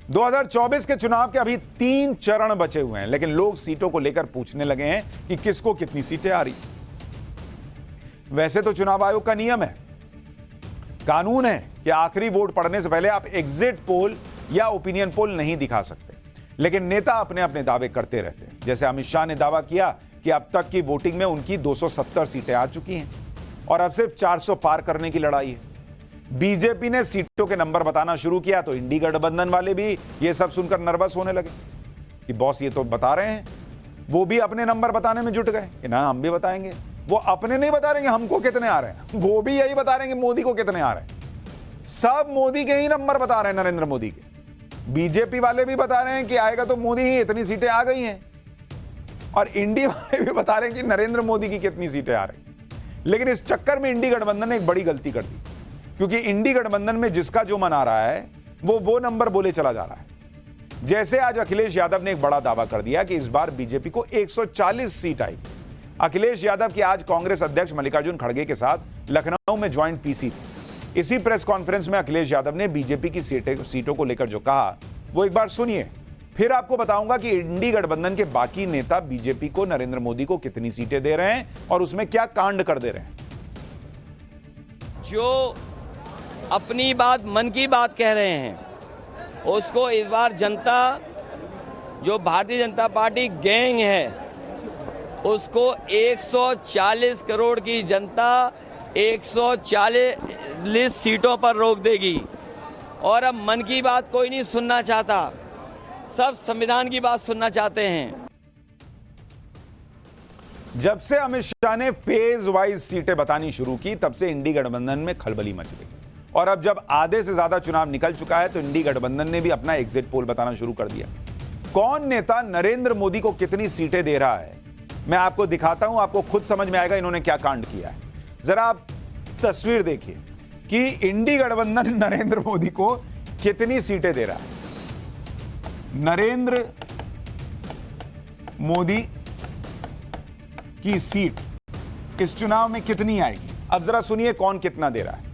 2024 के चुनाव के अभी 3 चरण बचे हुए हैं, लेकिन लोग सीटों को लेकर पूछने लगे हैं कि किसको कितनी सीटें आ रही। वैसे तो चुनाव आयोग का नियम है, कानून है कि आखिरी वोट पड़ने से पहले आप एग्जिट पोल या ओपिनियन पोल नहीं दिखा सकते, लेकिन नेता अपने अपने दावे करते रहते हैं। जैसे अमित शाह ने दावा किया कि अब तक की वोटिंग में उनकी 270 सीटें आ चुकी हैं और अब सिर्फ 400 पार करने की लड़ाई है। बीजेपी ने सीटों के नंबर बताना शुरू किया तो इंडी गठबंधन वाले भी ये सब सुनकर नर्वस होने लगे कि बॉस ये तो बता रहे हैं, वो भी अपने नंबर बताने में जुट गए कि ना हम भी बताएंगे। वो अपने नहीं बता रहे हैं हमको कितने आ रहे हैं, वो भी यही बता रहे हैं कि मोदी को कितने आ रहे हैं। सब मोदी के ही नंबर बता रहे हैं, नरेंद्र मोदी के। बीजेपी वाले भी बता रहे हैं कि आएगा तो मोदी ही, इतनी सीटें आ गई हैं, और इंडी वाले भी बता रहे हैं कि नरेंद्र मोदी की कितनी सीटें आ रही। लेकिन इस चक्कर में इंडी गठबंधन ने एक बड़ी गलती कर दी, क्योंकि इंडी गठबंधन में जिसका जो मन आ रहा है वो नंबर बोले चला जा रहा है। जैसे आज अखिलेश यादव ने एक बड़ा दावा कर दिया कि इस बार बीजेपी को 140 सीट आएगी। अखिलेश यादव की आज कांग्रेस अध्यक्ष मल्लिकार्जुन खड़गे के साथ लखनऊ में ज्वाइंट पीसी थी। इसी प्रेस कॉन्फ्रेंस में अखिलेश यादव ने बीजेपी की सीटों को लेकर जो कहा वो एक बार सुनिए, फिर आपको बताऊंगा कि इंडी गठबंधन के बाकी नेता बीजेपी को, नरेंद्र मोदी को कितनी सीटें दे रहे हैं और उसमें क्या कांड कर दे रहे हैं। जो अपनी बात, मन की बात कह रहे हैं, उसको इस बार जनता, जो भारतीय जनता पार्टी गैंग है, उसको 140 करोड़ की जनता 140 सीटों पर रोक देगी। और अब मन की बात कोई नहीं सुनना चाहता, सब संविधान की बात सुनना चाहते हैं। जब से अमित शाह ने फेज वाइज सीटें बतानी शुरू की, तब से इंडी गठबंधन में खलबली मच गई। और अब जब आधे से ज्यादा चुनाव निकल चुका है तो इंडी गठबंधन ने भी अपना एग्जिट पोल बताना शुरू कर दिया। कौन नेता नरेंद्र मोदी को कितनी सीटें दे रहा है मैं आपको दिखाता हूं, आपको खुद समझ में आएगा इन्होंने क्या कांड किया है। जरा आप तस्वीर देखिए कि इंडी गठबंधन नरेंद्र मोदी को कितनी सीटें दे रहा है। नरेंद्र मोदी की सीट इस चुनाव में कितनी आएगी, अब जरा सुनिए कौन कितना दे रहा है।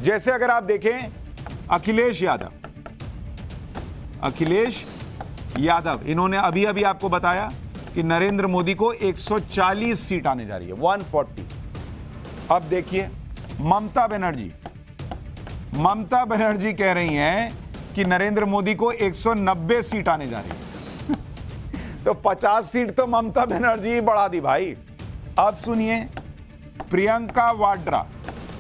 जैसे अगर आप देखें अखिलेश यादव, इन्होंने अभी अभी आपको बताया कि नरेंद्र मोदी को 140 सीट आने जा रही है, 140। अब देखिए ममता बनर्जी कह रही हैं कि नरेंद्र मोदी को 190 सीट आने जा रही है तो 50 सीट तो ममता बनर्जी ही बढ़ा दी भाई। अब सुनिए प्रियंका वाड्रा,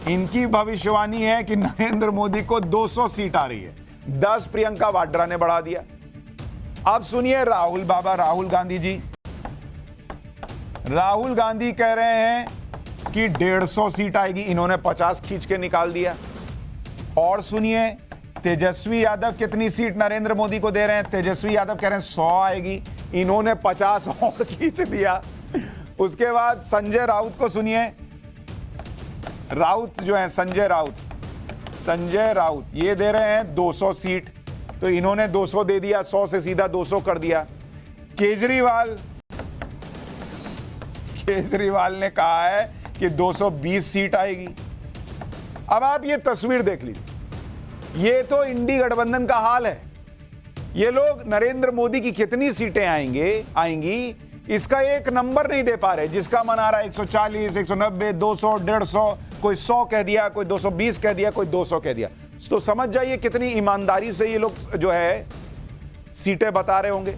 इनकी भविष्यवाणी है कि नरेंद्र मोदी को 200 सीट आ रही है, 10 प्रियंका वाड्रा ने बढ़ा दिया। अब सुनिए राहुल गांधी जी, राहुल गांधी कह रहे हैं कि 150 सीट आएगी, इन्होंने 50 खींच के निकाल दिया। और सुनिए तेजस्वी यादव कितनी सीट नरेंद्र मोदी को दे रहे हैं, तेजस्वी यादव कह रहे हैं 100 आएगी, इन्होंने 50 और खींच दिया। उसके बाद संजय राउत को सुनिए, राउत जो है संजय राउत ये दे रहे हैं 200 सीट, तो इन्होंने 200 दे दिया, 100 से सीधा 200 कर दिया। केजरीवाल ने कहा है कि 220 सीट आएगी। अब आप ये तस्वीर देख लीजिए, ये तो इंडी गठबंधन का हाल है। ये लोग नरेंद्र मोदी की कितनी सीटें आएंगी इसका एक नंबर नहीं दे पा रहे। जिसका मन आ रहा है 140, 190, 200, 150, कोई 100 कह दिया, कोई 220 कह दिया, कोई 200 कह दिया। तो समझ जाइए कितनी ईमानदारी से ये लोग जो है सीटें बता रहे होंगे।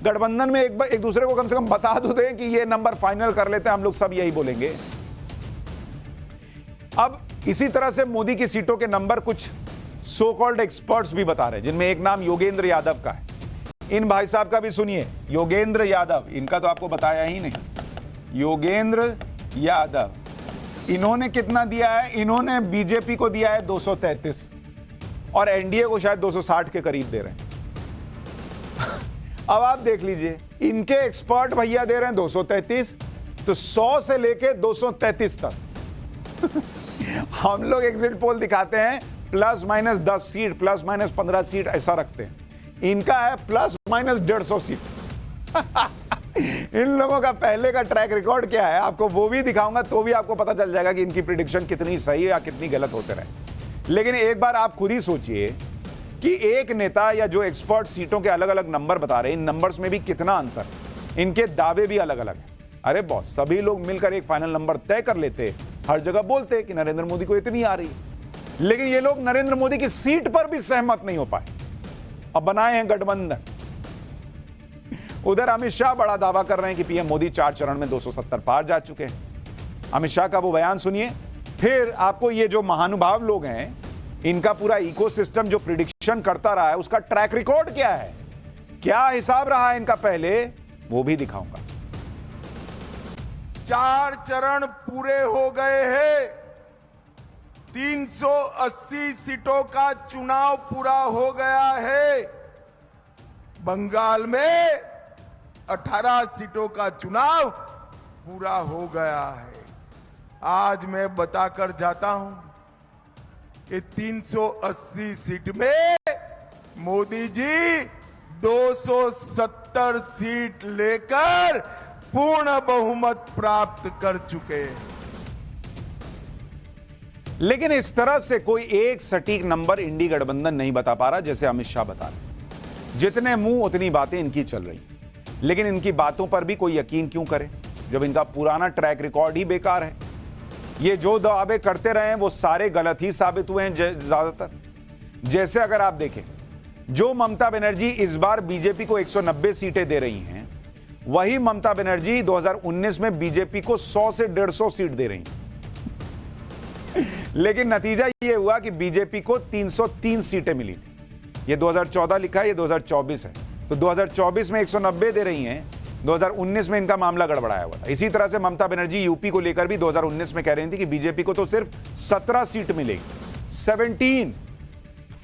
गठबंधन में एक दूसरे को कम से कम बता दो दें कि ये नंबर फाइनल कर लेते हैं, हम लोग सब यही बोलेंगे। अब इसी तरह से मोदी की सीटों के नंबर कुछ सो कॉल्ड एक्सपर्ट्स भी बता रहे हैं, जिनमें एक नाम योगेंद्र यादव का है। इन भाई साहब का भी सुनिए, योगेंद्र यादव, इनका तो आपको बताया ही नहीं। योगेंद्र यादव इन्होंने कितना दिया है, इन्होंने बीजेपी को दिया है 233 और एनडीए को शायद 260 के करीब दे रहे हैं। अब आप देख लीजिए, इनके एक्सपर्ट भैया दे रहे हैं 233, तो 100 से लेके 233 तक हम लोग एग्जिट पोल दिखाते हैं plus minus 10 seat, plus minus 15 seat ऐसा रखते हैं। इनका है प्लस माइनस 150 सीट इन लोगों का पहले का ट्रैक रिकॉर्ड क्या है आपको वो भी दिखाऊंगा, तो भी आपको पता चल जाएगा कि इनकी प्रिडिक्शन कितनी सही है या कितनी गलत होते रहे। लेकिन एक बार आप खुद ही सोचिए कि एक नेता या जो एक्सपर्ट सीटों के अलग अलग नंबर बता रहे हैं, इन नंबर्स में भी कितना अंतर है, इनके दावे भी अलग अलग हैं। अरे बॉस, सभी लोग मिलकर एक फाइनल नंबर तय कर लेते, हर जगह बोलते कि नरेंद्र मोदी को इतनी आ रही, लेकिन ये लोग नरेंद्र मोदी की सीट पर भी सहमत नहीं हो पाए, अब बनाए हैं गठबंधन। उधर अमित शाह बड़ा दावा कर रहे हैं कि पीएम मोदी 4 चरण में 270 पार जा चुके हैं। अमित शाह का वो बयान सुनिए, फिर आपको ये जो महानुभाव लोग हैं, इनका पूरा इकोसिस्टम जो प्रिडिक्शन करता रहा है, उसका ट्रैक रिकॉर्ड क्या है, क्या हिसाब रहा है इनका पहले, वो भी दिखाऊंगा। 4 चरण पूरे हो गए हैं। 380 सीटों का चुनाव पूरा हो गया है। बंगाल में 18 सीटों का चुनाव पूरा हो गया है। आज मैं बताकर जाता हूं कि 380 सीट में मोदी जी 270 सीट लेकर पूर्ण बहुमत प्राप्त कर चुके हैं। लेकिन इस तरह से कोई एक सटीक नंबर इंडी गठबंधन नहीं बता पा रहा, जैसे अमित शाह बता रहे। जितने मुंह उतनी बातें इनकी चल रही, लेकिन इनकी बातों पर भी कोई यकीन क्यों करे जब इनका पुराना ट्रैक रिकॉर्ड ही बेकार है। ये जो दावे करते रहे हैं वो सारे गलत ही साबित हुए हैं ज्यादातर। जैसे अगर आप देखें, जो ममता बनर्जी इस बार बीजेपी को 190 सीटें दे रही हैं, वही ममता बनर्जी 2019 में बीजेपी को 100 से 150 सीट दे रही हैं। लेकिन नतीजा यह हुआ कि बीजेपी को 303 सीटें मिली थी। ये 2014 लिखा है, ये 2024 है, तो 2024 में 190 दे रही हैं, 2019 में इनका मामला गड़बड़ाया हुआ था। इसी तरह से ममता बनर्जी यूपी को लेकर भी 2019 में कह रही थी कि बीजेपी को तो सिर्फ 17 सीट मिलेगी, 17।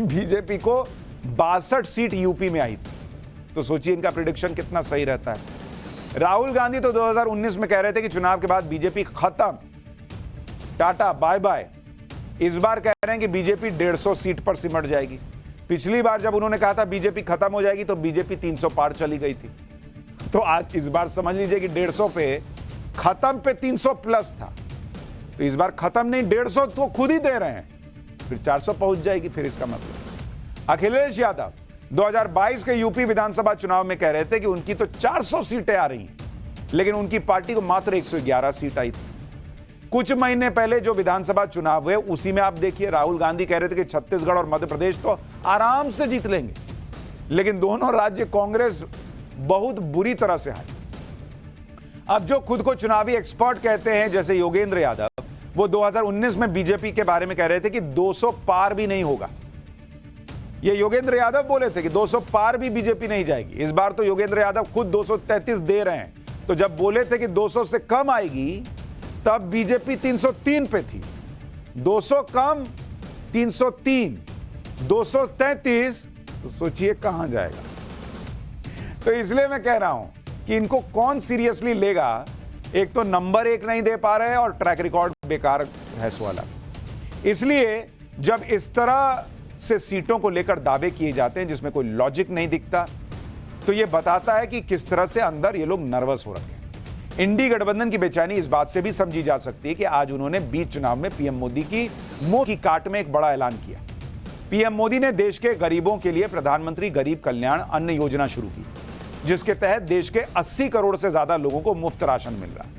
बीजेपी को 62 सीट यूपी में आई थी। तो सोचिए इनका प्रेडिक्शन कितना सही रहता है। राहुल गांधी तो 2019 में कह रहे थे कि चुनाव के बाद बीजेपी खत्म, टाटा बाय बाय। इस बार कह रहे हैं कि बीजेपी 150 सीट पर सिमट जाएगी। पिछली बार जब उन्होंने कहा था बीजेपी खत्म हो जाएगी तो बीजेपी 300 पार चली गई थी। तो आज इस बार समझ लीजिए कि 150 पे खत्म पे 300 प्लस था, तो इस बार खत्म नहीं 150 तो खुद ही दे रहे हैं, फिर 400 पहुंच जाएगी। फिर इसका मतलब अखिलेश यादव 2022 के यूपी विधानसभा चुनाव में कह रहे थे कि उनकी तो 400 सीटें आ रही हैं, लेकिन उनकी पार्टी को मात्र 111 सीट आई थी। कुछ महीने पहले जो विधानसभा चुनाव हुए उसी में आप देखिए, राहुल गांधी कह रहे थे कि छत्तीसगढ़ और मध्य प्रदेश तो आराम से जीत लेंगे, लेकिन दोनों राज्य कांग्रेस बहुत बुरी तरह से हारी। अब जो खुद को चुनावी एक्सपर्ट कहते हैं जैसे योगेंद्र यादव, वो 2019 में बीजेपी के बारे में कह रहे थे कि 200 पार भी नहीं होगा। ये योगेंद्र यादव बोले थे कि 200 पार भी बीजेपी नहीं जाएगी। इस बार तो योगेंद्र यादव खुद 233 दे रहे हैं। तो जब बोले थे कि 200 से कम आएगी तब बीजेपी 303 पे थी। 200 कम 303, 233, तो सोचिए कहां जाएगा। तो इसलिए मैं कह रहा हूं कि इनको कौन सीरियसली लेगा। एक तो नंबर एक नहीं दे पा रहे हैं और ट्रैक रिकॉर्ड बेकार है वाला। इसलिए जब इस तरह से सीटों को लेकर दावे किए जाते हैं जिसमें कोई लॉजिक नहीं दिखता, तो यह बताता है कि किस तरह से अंदर ये लोग नर्वस हो रखे हैं। इंडी गठबंधन की बेचैनी इस बात से भी समझी जा सकती है कि आज उन्होंने बीच चुनाव में पीएम मोदी की मुंह की काट में एक बड़ा ऐलान किया। पीएम मोदी ने देश के गरीबों के लिए प्रधानमंत्री गरीब कल्याण अन्न योजना शुरू की, जिसके तहत देश के 80 करोड़ से ज्यादा लोगों को मुफ्त राशन मिल रहा है।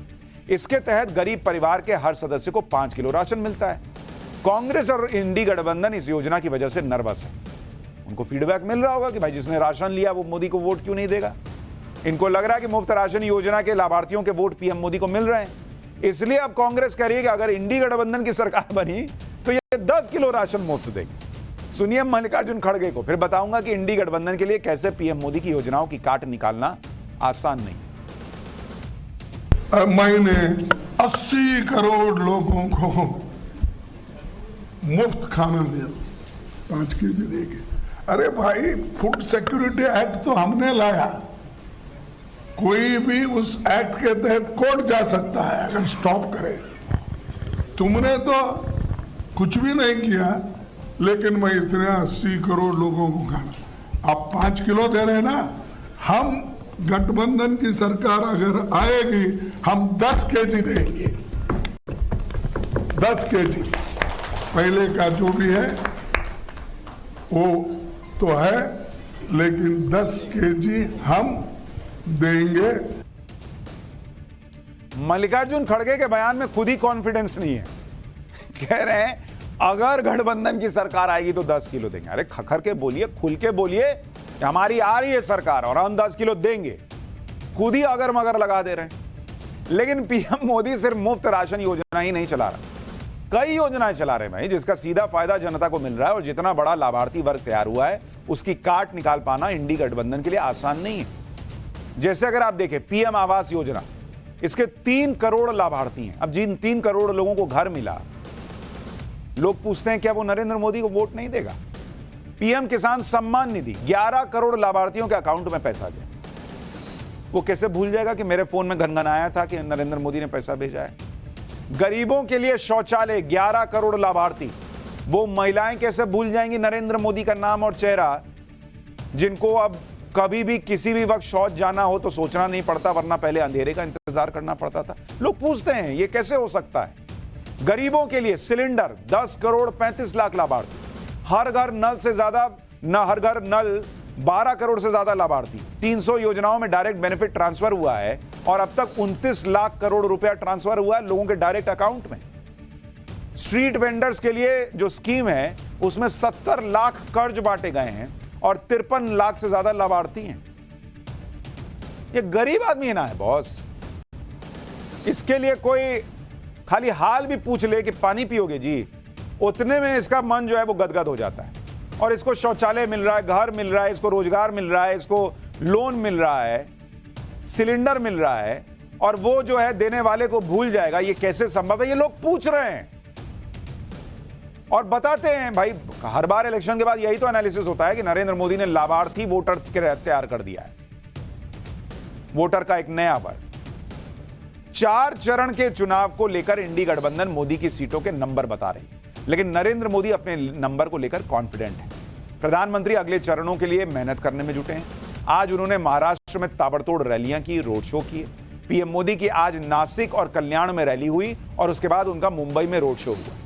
इसके तहत गरीब परिवार के हर सदस्य को 5 किलो राशन मिलता है। कांग्रेस और इंडी गठबंधन इस योजना की वजह से नर्वस है। उनको फीडबैक मिल रहा होगा कि भाई जिसने राशन लिया वो मोदी को वोट क्यों नहीं देगा। इनको लग रहा है कि मुफ्त राशन योजना के लाभार्थियों के वोट पीएम मोदी को मिल रहे हैं। इसलिए अब कांग्रेस कह रही है कि अगर इंडी गठबंधन की सरकार बनी तो ये 10 किलो राशन मुफ्त देगी। सुनिए मल्लिकार्जुन खड़गे को, फिर बताऊंगा कि इंडी गठबंधन के लिए कैसे पीएम मोदी की योजनाओं की काट निकालना आसान नहीं। मैंने 80 करोड़ लोगों को मुफ्त खाना दिया, 5 केजी देके। अरे भाई, फूड सिक्योरिटी एक्ट तो हमने लाया, कोई भी उस एक्ट के तहत कोर्ट जा सकता है अगर स्टॉप करे। तुमने तो कुछ भी नहीं किया, लेकिन मैं इतने 80 करोड़ लोगों को खाना, आप 5 किलो दे रहे हैं ना। हम गठबंधन की सरकार अगर आएगी हम 10 केजी देंगे, 10 केजी। पहले का जो भी है वो तो है, लेकिन 10 केजी हम देंगे। मल्लिकार्जुन खड़गे के बयान में खुद ही कॉन्फिडेंस नहीं है। कह रहे हैं अगर गठबंधन की सरकार आएगी तो 10 किलो देंगे। अरे खखर के बोलिए, खुल के बोलिए, हमारी आ रही है सरकार और हम 10 किलो देंगे। खुद ही अगर मगर लगा दे रहे हैं। लेकिन पीएम मोदी सिर्फ मुफ्त राशन योजना ही नहीं चला रहा, कई योजनाएं चला रहे हैं भाई, जिसका सीधा फायदा जनता को मिल रहा है। और जितना बड़ा लाभार्थी वर्ग तैयार हुआ है उसकी काट निकाल पाना इंडी गठबंधन के लिए आसान नहीं है। जैसे अगर आप देखें पीएम आवास योजना, इसके 3 करोड़ लाभार्थी हैं। अब जिन 3 करोड़ लोगों को घर मिला, लोग पूछते हैं क्या वो नरेंद्र मोदी को वोट नहीं देगा? पीएम किसान सम्मान निधि 11 करोड़ लाभार्थियों के अकाउंट में पैसा गया। वो कैसे भूल जाएगा कि मेरे फोन में घनघनाया था कि नरेंद्र मोदी ने पैसा भेजा है? गरीबों के लिए शौचालय 11 करोड़ लाभार्थी, वो महिलाएं कैसे भूल जाएंगी नरेंद्र मोदी का नाम और चेहरा, जिनको अब कभी भी किसी भी वक्त शौच जाना हो तो सोचना नहीं पड़ता, वरना पहले अंधेरे का इंतजार करना पड़ता था। लोग पूछते हैं ये कैसे हो सकता है? गरीबों के लिए सिलेंडर 10 करोड़ 35 लाख लाभार्थी, हर घर नल से ज्यादा न, हर घर नल 12 करोड़ से ज्यादा लाभार्थी, 300 योजनाओं में डायरेक्ट बेनिफिट ट्रांसफर हुआ है और अब तक 29 लाख करोड़ रुपया ट्रांसफर हुआ है लोगों के डायरेक्ट अकाउंट में। स्ट्रीट वेंडर्स के लिए जो स्कीम है उसमें 70 लाख कर्ज बांटे गए हैं और 53 लाख से ज्यादा लाभार्थी हैं। ये गरीब आदमी है ना है बॉस, इसके लिए कोई खाली हाल भी पूछ ले कि पानी पियोगे जी, उतने में इसका मन जो है वो गदगद हो जाता है। और इसको शौचालय मिल रहा है, घर मिल रहा है, इसको रोजगार मिल रहा है, इसको लोन मिल रहा है, सिलेंडर मिल रहा है, और वो जो है देने वाले को भूल जाएगा। ये कैसे संभव है? ये लोग पूछ रहे हैं और बताते हैं भाई। हर बार इलेक्शन के बाद यही तो एनालिसिस होता है कि नरेंद्र मोदी ने लाभार्थी वोटर तैयार कर दिया है, वोटर का एक नया वर्ग। 4 चरण के चुनाव को लेकर इंडी गठबंधन मोदी की सीटों के नंबर बता रही है, लेकिन नरेंद्र मोदी अपने नंबर को लेकर कॉन्फिडेंट है। प्रधानमंत्री अगले चरणों के लिए मेहनत करने में जुटे हैं। आज उन्होंने महाराष्ट्र में ताबड़तोड़ रैलियां की, रोड शो किए। पीएम मोदी की आज नासिक और कल्याण में रैली हुई और उसके बाद उनका मुंबई में रोड शो हुआ।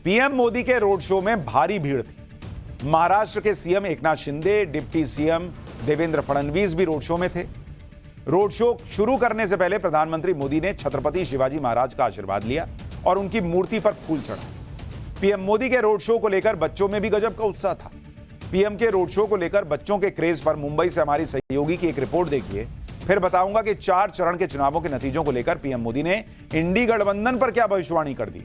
पीएम मोदी के रोड शो में भारी भीड़ थी। महाराष्ट्र के CM Eknath Shinde, deputy CM Devendra Fadnavis भी रोड शो में थे। रोड शो शुरू करने से पहले प्रधानमंत्री मोदी ने छत्रपति शिवाजी महाराज का आशीर्वाद लिया और उनकी मूर्ति पर फूल चढ़ा। पीएम मोदी के रोड शो को लेकर बच्चों में भी गजब का उत्साह था। पीएम के रोड शो को लेकर बच्चों के क्रेज पर मुंबई से हमारी सहयोगी की एक रिपोर्ट देखिए, फिर बताऊंगा कि 4 चरण के चुनावों के नतीजों को लेकर पीएम मोदी ने इंडी गठबंधन पर क्या भविष्यवाणी कर दी।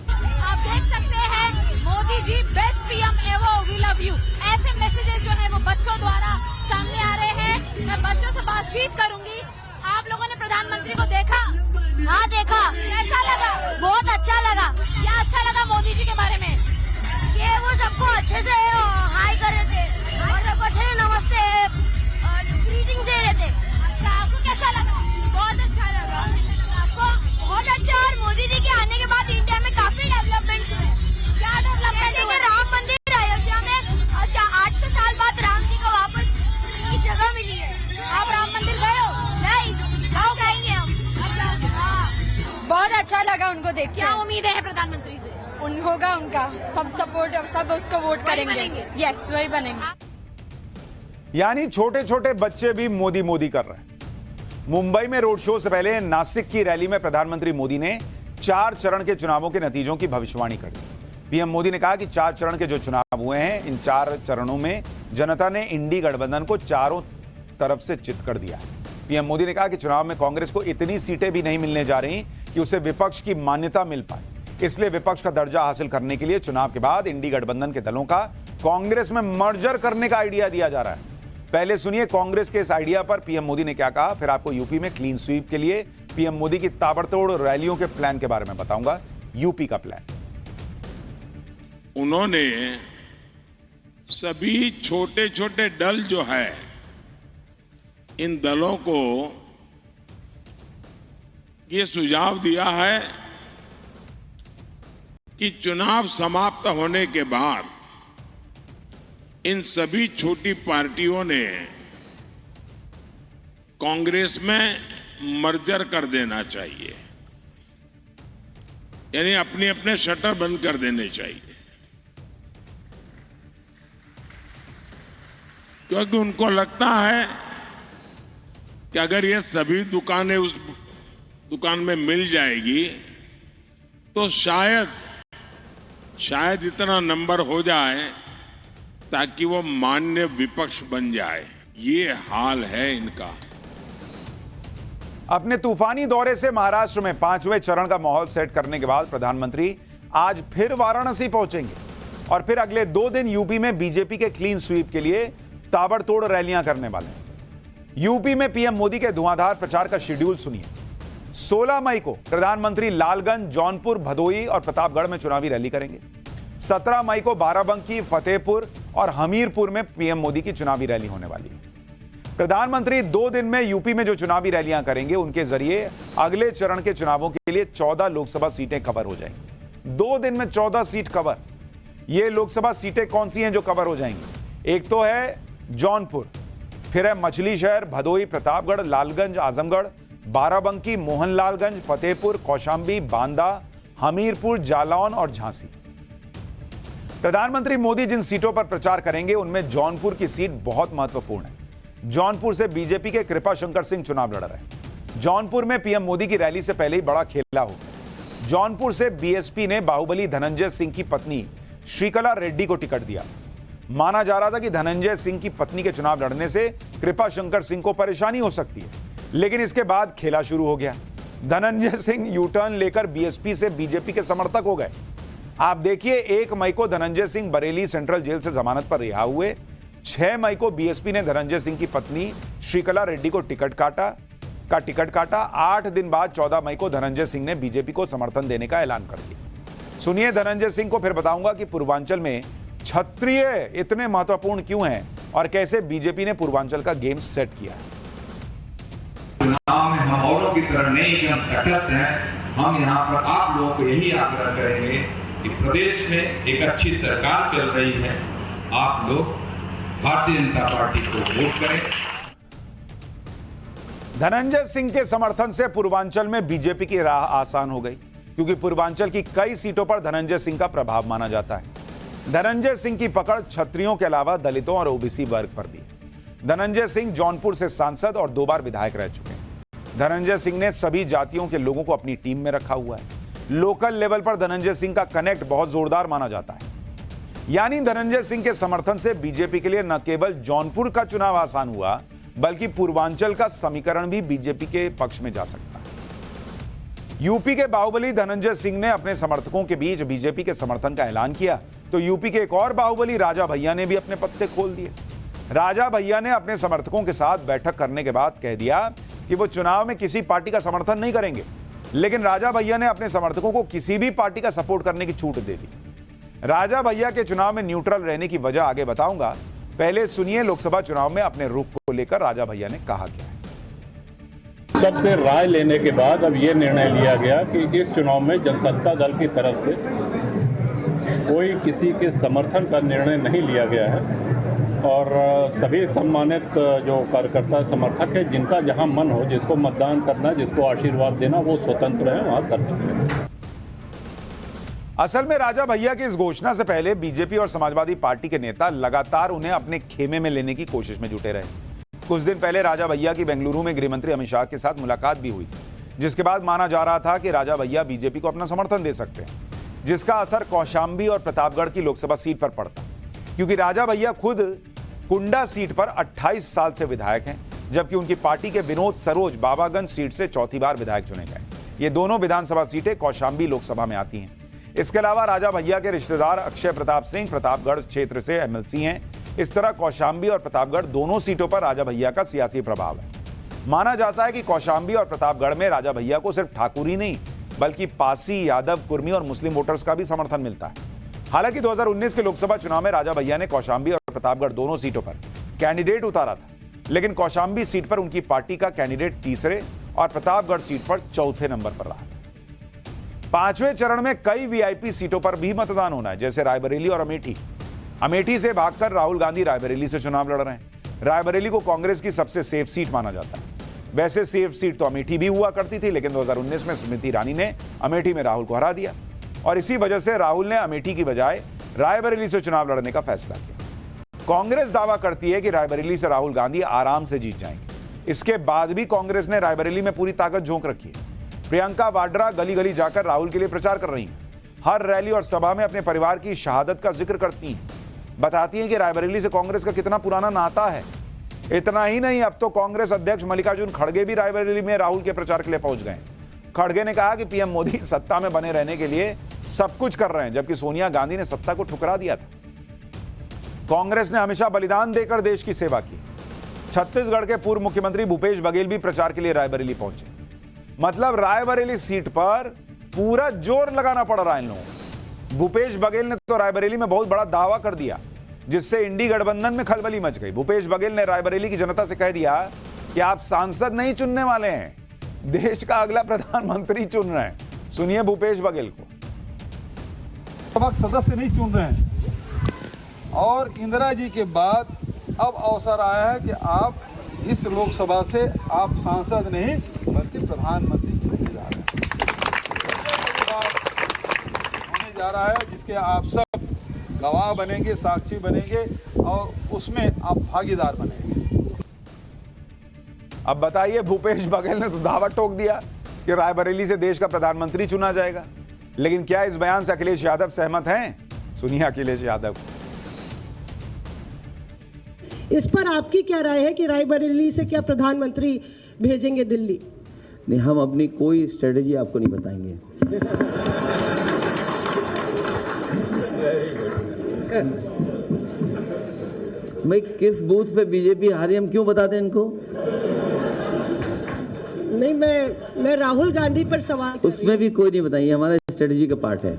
आप देख सकते हैं Modi ji best PM ever, we love you, ऐसे मैसेजेस जो है वो बच्चों द्वारा सामने आ रहे हैं। मैं बच्चों से बातचीत करूंगी। आप लोगों ने प्रधानमंत्री को देखा? हाँ देखा। कैसा लगा? बहुत अच्छा लगा। क्या अच्छा लगा मोदी जी के बारे में? कि वो सबको अच्छे से हाई कर रहे थे और सबको अच्छे से नमस्ते और ग्रीटिंग दे रहे थे। अच्छा, आपको कैसा लगा? बहुत अच्छा लगा। आपको बहुत अच्छा। और मोदी जी के आने के बाद इंडिया में काफी डेवलपमेंट हुए। क्या डेवलपमेंट हुआ? राम मंदिर अयोध्या में 800 साल बाद राम जी को वापस की जगह मिली है। आप राम मंदिर गए हो? नहीं, आओ जाएंगे हम। बहुत अच्छा लगा उनको देख के। क्या उम्मीद है प्रधानमंत्री से? होगा उनका सब सपोर्ट, सब उसको वोट करेंगे। यस, वही बनेंगे। यानी छोटे छोटे बच्चे भी मोदी मोदी कर रहे हैं। मुंबई में रोड शो से पहले नासिक की रैली में प्रधानमंत्री मोदी ने 4 चरण के चुनावों के नतीजों की भविष्यवाणी कर दी। पीएम मोदी ने कहा कि 4 चरण के जो चुनाव हुए हैं, इन 4 चरणों में जनता ने इंडी गठबंधन को चारों तरफ से चित कर दिया। पीएम मोदी ने कहा कि चुनाव में कांग्रेस को इतनी सीटें भी नहीं मिलने जा रही कि उसे विपक्ष की मान्यता मिल पाए। इसलिए विपक्ष का दर्जा हासिल करने के लिए चुनाव के बाद इंडी गठबंधन के दलों का कांग्रेस में मर्जर करने का आइडिया दिया जा रहा है। पहले सुनिए कांग्रेस के इस आइडिया पर पीएम मोदी ने क्या कहा, फिर आपको यूपी में क्लीन स्वीप के लिए पीएम मोदी की ताबड़तोड़ रैलियों के प्लान के बारे में बताऊंगा। यूपी का प्लान, उन्होंने सभी छोटे छोटे दल जो है, इन दलों को ये सुझाव दिया है कि चुनाव समाप्त होने के बाद इन सभी छोटी पार्टियों ने कांग्रेस में मर्जर कर देना चाहिए, यानी अपने अपने शटर बंद कर देने चाहिए। क्योंकि उनको लगता है कि अगर ये सभी दुकानें उस दुकान में मिल जाएगी तो शायद इतना नंबर हो जाए ताकि वो मान्य विपक्ष बन जाए। ये हाल है इनका। अपने तूफानी दौरे से महाराष्ट्र में 5वें चरण का माहौल सेट करने के बाद प्रधानमंत्री आज फिर वाराणसी पहुंचेंगे और फिर अगले 2 दिन यूपी में बीजेपी के क्लीन स्वीप के लिए ताबड़तोड़ रैलियां करने वाले हैं। यूपी में पीएम मोदी के धुआंधार प्रचार का शेड्यूल सुनिए। 16 मई को प्रधानमंत्री लालगंज, जौनपुर, भदोही और प्रतापगढ़ में चुनावी रैली करेंगे। 17 मई को बाराबंकी, फतेहपुर और हमीरपुर में पीएम मोदी की चुनावी रैली होने वाली है। प्रधानमंत्री 2 दिन में यूपी में जो चुनावी रैलियां करेंगे उनके जरिए अगले चरण के चुनावों के लिए 14 लोकसभा सीटें कवर हो जाएंगी। 2 दिन में 14 सीट कवर। ये लोकसभा सीटें कौन सी हैं जो कवर हो जाएंगी? एक तो है जौनपुर, फिर है मछली शहर, भदोही, प्रतापगढ़, लालगंज, आजमगढ़, बाराबंकी, मोहनलालगंज, फतेहपुर, कौशांबी, बांदा, हमीरपुर, जालौन और झांसी। प्रधानमंत्री मोदी जिन सीटों पर प्रचार करेंगे उनमें जौनपुर की सीट बहुत महत्वपूर्ण है। जौनपुर से बीजेपी के कृपा शंकर सिंह चुनाव लड़ रहे हैं। जौनपुर में पीएम मोदी की रैली से पहले ही बड़ा खेला हो गया। जौनपुर से बीएसपी ने बाहुबली धनंजय सिंह की पत्नी श्रीकला रेड्डी को टिकट दिया। माना जा रहा था कि धनंजय सिंह की पत्नी के चुनाव लड़ने से कृपा शंकर सिंह को परेशानी हो सकती है, लेकिन इसके बाद खेला शुरू हो गया। धनंजय सिंह यू टर्न लेकर बीएसपी से बीजेपी के समर्थक हो गए। आप देखिए, 1 मई को धनंजय सिंह बरेली सेंट्रल जेल से जमानत पर रिहा हुए। 6 मई को बीएसपी ने धनंजय सिंह की पत्नी श्रीकला रेड्डी को टिकट काटा। 8 दिन बाद 14 मई को धनंजय सिंह ने बीजेपी को समर्थन देने का ऐलान कर दिया। सुनिए धनंजय सिंह को, फिर बताऊंगा कि पूर्वांचल में क्षत्रिय इतने महत्वपूर्ण क्यों हैं और कैसे बीजेपी ने पूर्वांचल का गेम सेट किया है। चुनाव में हम औरों की तरह नहीं कि हम तटस्थ हैं। हम यहाँ पर आप लोगों को यही आग्रह करेंगे कि प्रदेश में एक अच्छी सरकार चल रही है, आप लोग भारतीय जनता पार्टी को वोट करें। धनंजय सिंह के समर्थन से पूर्वांचल में बीजेपी की राह आसान हो गई, क्योंकि पूर्वांचल की कई सीटों पर धनंजय सिंह का प्रभाव माना जाता है। धनंजय सिंह की पकड़ क्षत्रियों के अलावा दलितों और ओबीसी वर्ग पर भी। धनंजय सिंह जौनपुर से सांसद और 2 बार विधायक रह चुके हैं। धनंजय सिंह ने सभी जातियों के लोगों को अपनी टीम में रखा हुआ है। लोकल लेवल पर धनंजय सिंह का कनेक्ट बहुत जोरदार माना जाता है। यानी धनंजय सिंह के समर्थन से बीजेपी के लिए न केवल जौनपुर का चुनाव आसान हुआ, बल्कि पूर्वांचल का समीकरण भी बीजेपी के पक्ष में जा सकता है। यूपी के बाहुबली धनंजय सिंह ने अपने समर्थकों के बीच बीजेपी के समर्थन का ऐलान किया, तो यूपी के एक और बाहुबली राजा भैया ने भी अपने पत्ते खोल दिए। राजा भैया ने अपने समर्थकों के साथ बैठक करने के बाद कह दिया कि वो चुनाव में किसी पार्टी का समर्थन नहीं करेंगे, लेकिन राजा भैया ने अपने समर्थकों को किसी भी पार्टी का सपोर्ट करने की छूट दे दी। राजा भैया के चुनाव में न्यूट्रल रहने की वजह आगे बताऊंगा, पहले सुनिए लोकसभा चुनाव में अपने रुख को लेकर राजा भैया ने कहा क्या है। सबसे राय लेने के बाद अब ये निर्णय लिया गया कि इस चुनाव में जनसत्ता दल की तरफ से कोई किसी के समर्थन का निर्णय नहीं लिया गया है और सभी सम्मानित जो कार्यकर्ता समर्थक है, जिनका जहां मन हो, जिसको मतदान करना, जिसको आशीर्वाद देना, वो स्वतंत्र है, वहां कर सकते हैं। असल में राजा भैया की इस घोषणा से पहले बीजेपी और समाजवादी पार्टी के नेता लगातार उन्हें अपने खेमे में लेने की कोशिश में जुटे रहे। कुछ दिन पहले राजा भैया की बेंगलुरु में गृहमंत्री अमित शाह के साथ मुलाकात भी हुई, जिसके बाद माना जा रहा था कि राजा भैया बीजेपी को अपना समर्थन दे सकते हैं, जिसका असर कौशांबी और प्रतापगढ़ की लोकसभा सीट पर पड़ता, क्योंकि राजा भैया खुद कुंडा सीट पर 28 साल से विधायक हैं, जबकि उनकी पार्टी के विनोद सरोज बाबागंज सीट से 4थी बार विधायक चुने गए। ये दोनों विधानसभा सीटें कौशांबी लोकसभा में आती हैं। इसके अलावा राजा भैया के रिश्तेदार अक्षय प्रताप सिंह प्रतापगढ़ क्षेत्र से एमएलसी हैं। इस तरह कौशांबी और प्रतापगढ़ दोनों सीटों पर राजा भैया का सियासी प्रभाव है। माना जाता है कि कौशांबी और प्रतापगढ़ में राजा भैया को सिर्फ ठाकुर ही नहीं, बल्कि पासी, यादव, कुर्मी और मुस्लिम वोटर्स का भी समर्थन मिलता है। हालांकि 2019 के लोकसभा चुनाव में राजा भैया ने कौशांबी और प्रतापगढ़ दोनों सीटों पर कैंडिडेट उतारा था, लेकिन कौशांबी सीट पर उनकी पार्टी का कैंडिडेट तीसरे और प्रतापगढ़ सीट पर 4थे नंबर पर रहा। 5वें चरण में कई वीआईपी सीटों पर भी मतदान होना है, जैसे रायबरेली और अमेठी। अमेठी से भागकर राहुल गांधी रायबरेली से चुनाव लड़ रहे हैं। रायबरेली को कांग्रेस की सबसे सेफ सीट माना जाता है। वैसे सेफ सीट तो अमेठी भी हुआ करती थी, लेकिन 2019 में स्मृति ईरानी ने अमेठी में राहुल को हरा दिया और इसी वजह से राहुल ने अमेठी की बजाय रायबरेली से चुनाव लड़ने का फैसला किया। कांग्रेस दावा करती है कि रायबरेली से राहुल गांधी आराम से जीत जाएंगे। इसके बाद भी कांग्रेस ने रायबरेली में पूरी ताकत झोंक रखी है। प्रियंका वाड्रा गली गली जाकर राहुल के लिए प्रचार कर रही हैं। हर रैली और सभा में अपने परिवार की शहादत का जिक्र करती हैं, बताती हैं कि रायबरेली से कांग्रेस का कितना पुराना नाता है। इतना ही नहीं, अब तो कांग्रेस अध्यक्ष मल्लिकार्जुन खड़गे भी रायबरेली में राहुल के प्रचार के लिए पहुंच गए। खड़गे ने कहा कि पीएम मोदी सत्ता में बने रहने के लिए सब कुछ कर रहे हैं, जबकि सोनिया गांधी ने सत्ता को ठुकरा दिया था। कांग्रेस ने हमेशा बलिदान देकर देश की सेवा की। छत्तीसगढ़ के पूर्व मुख्यमंत्री भूपेश बघेल भी प्रचार के लिए रायबरेली पहुंचे। मतलब रायबरेली सीट पर पूरा जोर लगाना पड़ रहा है इन लोगों को। भूपेश बघेल ने तो रायबरेली में बहुत बड़ा दावा कर दिया, जिससे इंडी गठबंधन में खलबली मच गई। भूपेश बघेल ने रायबरेली की जनता से कह दिया कि आप सांसद नहीं चुनने वाले हैं, देश का अगला प्रधानमंत्री चुन रहे हैं। सुनिए भूपेश बघेल को। सदस्य नहीं चुन रहे हैं और इंदिरा जी के बाद अब अवसर आया है कि आप इस लोकसभा से आप सांसद नहीं बल्कि प्रधानमंत्री चुने जा रहे हैं। होने जा रहा है जिसके आप सब गवाह बनेंगे, साक्षी बनेंगे और उसमें आप भागीदार बनेंगे। अब बताइए, भूपेश बघेल ने तो दावा ठोक दिया कि रायबरेली से देश का प्रधानमंत्री चुना जाएगा, लेकिन क्या इस बयान से अखिलेश यादव सहमत हैं? सुनिए अखिलेश यादव। इस पर आपकी क्या राय है कि रायबरेली से क्या प्रधानमंत्री भेजेंगे दिल्ली? नहीं, हम अपनी कोई स्ट्रेटेजी आपको नहीं बताएंगे। भाई किस बूथ पे बीजेपी हारी हम क्यों बता दें इनको? नहीं, मैं राहुल गांधी पर सवाल उसमें भी कोई नहीं बताइए, हमारा स्ट्रेटेजी का पार्ट है।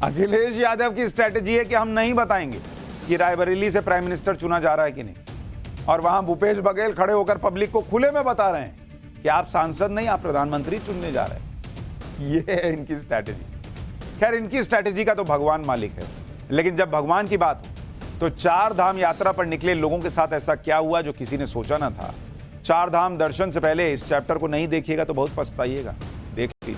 अखिलेश यादव की स्ट्रेटेजी है कि हम नहीं बताएंगे कि रायबरेली से प्राइम मिनिस्टर चुना जा रहा है कि नहीं, और वहां भूपेश बघेल खड़े होकर पब्लिक को खुले में बता रहे हैं कि आप सांसद नहीं, आप प्रधानमंत्री चुनने जा रहे हैं। ये है इनकी स्ट्रेटेजी। खैर, इनकी स्ट्रेटेजी का तो भगवान मालिक है, लेकिन जब भगवान की बात हो तो 4 धाम यात्रा पर निकले लोगों के साथ ऐसा क्या हुआ जो किसी ने सोचा ना था। 4 धाम दर्शन से पहले इस चैप्टर को नहीं देखिएगा तो बहुत पछताइएगा।